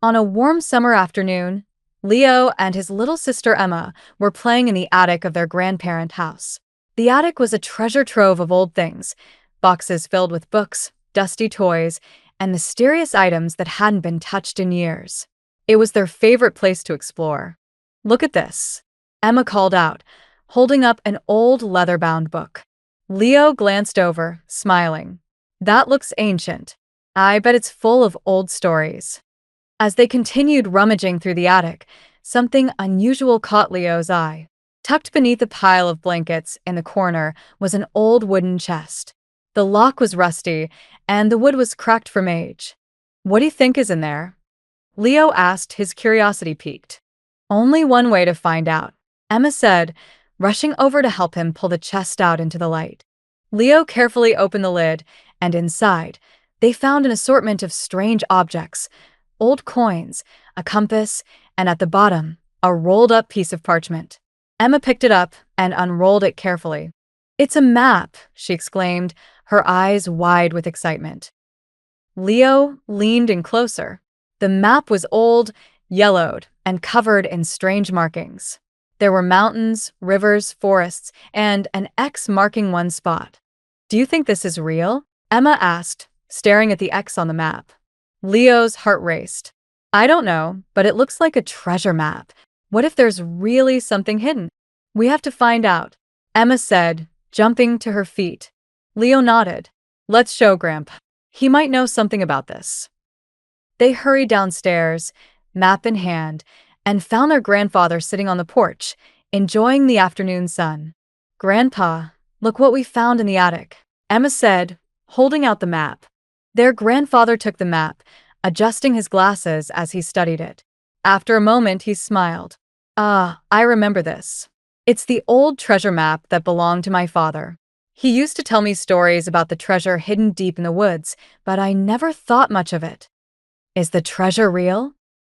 On a warm summer afternoon, Leo and his little sister Emma were playing in the attic of their grandparent house. The attic was a treasure trove of old things, boxes filled with books, dusty toys, and mysterious items that hadn't been touched in years. It was their favorite place to explore. "Look at this," Emma called out, holding up an old leather-bound book. Leo glanced over, smiling. "That looks ancient. I bet it's full of old stories." As they continued rummaging through the attic, something unusual caught Leo's eye. Tucked beneath a pile of blankets in the corner was an old wooden chest. The lock was rusty, and the wood was cracked from age. "What do you think is in there?" Leo asked, his curiosity piqued. "Only one way to find out," Emma said, rushing over to help him pull the chest out into the light. Leo carefully opened the lid, and inside, they found an assortment of strange objects: old coins, a compass, and at the bottom, a rolled-up piece of parchment. Emma picked it up and unrolled it carefully. "It's a map," she exclaimed, her eyes wide with excitement. Leo leaned in closer. The map was old, yellowed, and covered in strange markings. There were mountains, rivers, forests, and an X marking one spot. "Do you think this is real?" Emma asked, staring at the X on the map. Leo's heart raced. "I don't know, but it looks like a treasure map. What if there's really something hidden?" "We have to find out," Emma said, jumping to her feet. Leo nodded. "Let's show Grandpa. He might know something about this." They hurried downstairs, map in hand, and found their grandfather sitting on the porch, enjoying the afternoon sun. "Grandpa, look what we found in the attic," Emma said, holding out the map. Their grandfather took the map, adjusting his glasses as he studied it. After a moment, he smiled. "Ah, I remember this. It's the old treasure map that belonged to my father. He used to tell me stories about the treasure hidden deep in the woods, but I never thought much of it." "Is the treasure real?"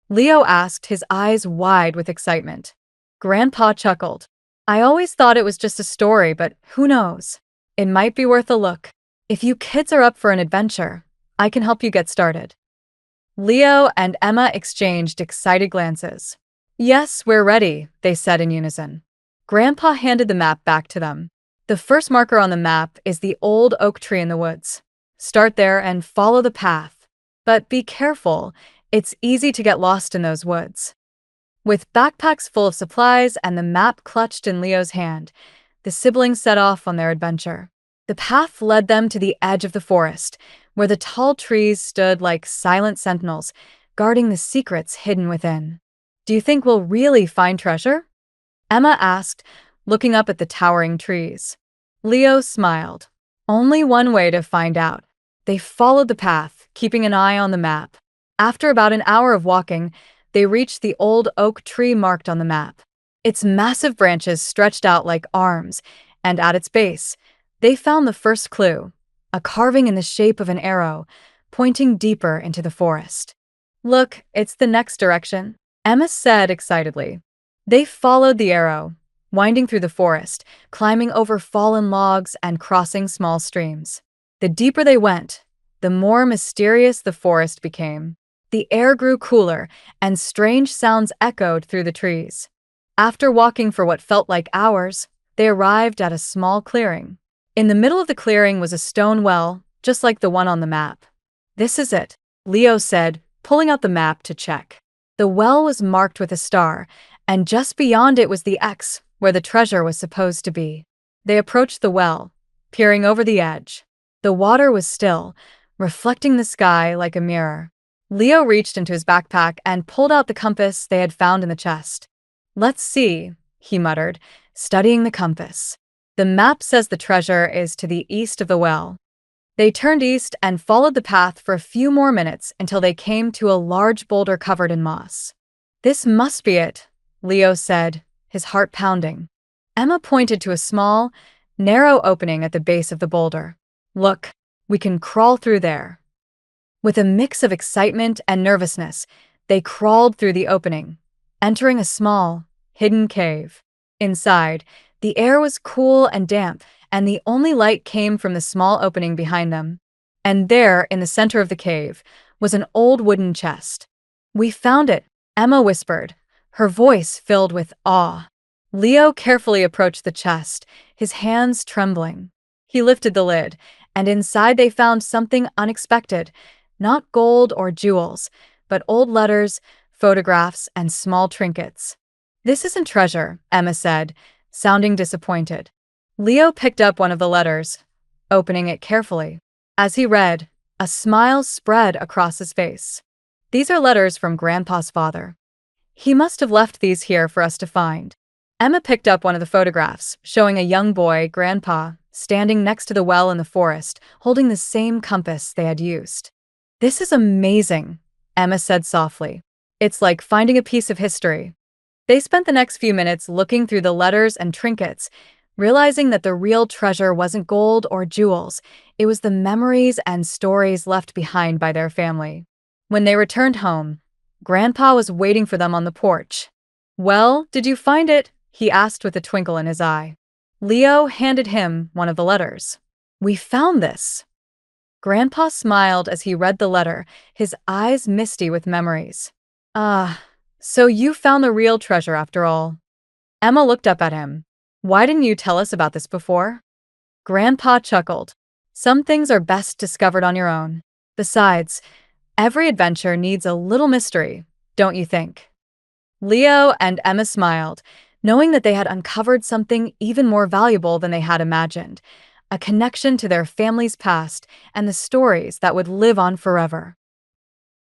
Leo asked, his eyes wide with excitement. Grandpa chuckled. "I always thought it was just a story, but who knows? It might be worth a look. If you kids are up for an adventure, I can help you get started." Leo and Emma exchanged excited glances. "Yes, we're ready," they said in unison. Grandpa handed the map back to them. "The first marker on the map is the old oak tree in the woods. Start there and follow the path. But be careful, it's easy to get lost in those woods." With backpacks full of supplies and the map clutched in Leo's hand, the siblings set off on their adventure. The path led them to the edge of the forest, where the tall trees stood like silent sentinels, guarding the secrets hidden within. "Do you think we'll really find treasure?" Emma asked, looking up at the towering trees. Leo smiled. "Only one way to find out." They followed the path, keeping an eye on the map. After about an hour of walking, they reached the old oak tree marked on the map. Its massive branches stretched out like arms, and at its base, they found the first clue: a carving in the shape of an arrow, pointing deeper into the forest. "Look, it's the next direction," Emma said excitedly. They followed the arrow, winding through the forest, climbing over fallen logs and crossing small streams. The deeper they went, the more mysterious the forest became. The air grew cooler, and strange sounds echoed through the trees. After walking for what felt like hours, they arrived at a small clearing. In the middle of the clearing was a stone well, just like the one on the map. "This is it," Leo said, pulling out the map to check. The well was marked with a star, and just beyond it was the X, where the treasure was supposed to be. They approached the well, peering over the edge. The water was still, reflecting the sky like a mirror. Leo reached into his backpack and pulled out the compass they had found in the chest. "Let's see," he muttered, studying the compass. "The map says the treasure is to the east of the well." They turned east and followed the path for a few more minutes until they came to a large boulder covered in moss. "This must be it," Leo said, his heart pounding. Emma pointed to a small, narrow opening at the base of the boulder. "Look, we can crawl through there." With a mix of excitement and nervousness, they crawled through the opening, entering a small, hidden cave. Inside, the air was cool and damp, and the only light came from the small opening behind them. And there, in the center of the cave, was an old wooden chest. "We found it," Emma whispered, her voice filled with awe. Leo carefully approached the chest, his hands trembling. He lifted the lid, and inside they found something unexpected. Not gold or jewels, but old letters, photographs, and small trinkets. "This isn't treasure," Emma said, sounding disappointed. Leo picked up one of the letters, opening it carefully. As he read, a smile spread across his face. "These are letters from Grandpa's father. He must have left these here for us to find." Emma picked up one of the photographs, showing a young boy, Grandpa, standing next to the well in the forest, holding the same compass they had used. "This is amazing," Emma said softly. "It's like finding a piece of history." They spent the next few minutes looking through the letters and trinkets, realizing that the real treasure wasn't gold or jewels, it was the memories and stories left behind by their family. When they returned home, Grandpa was waiting for them on the porch. "Well, did you find it?" he asked with a twinkle in his eye. Leo handed him one of the letters. "We found this." Grandpa smiled as he read the letter, his eyes misty with memories. "Ah, so you found the real treasure after all." Emma looked up at him. "Why didn't you tell us about this before?" Grandpa chuckled. "Some things are best discovered on your own. Besides, every adventure needs a little mystery, don't you think?" Leo and Emma smiled, knowing that they had uncovered something even more valuable than they had imagined, a connection to their family's past and the stories that would live on forever.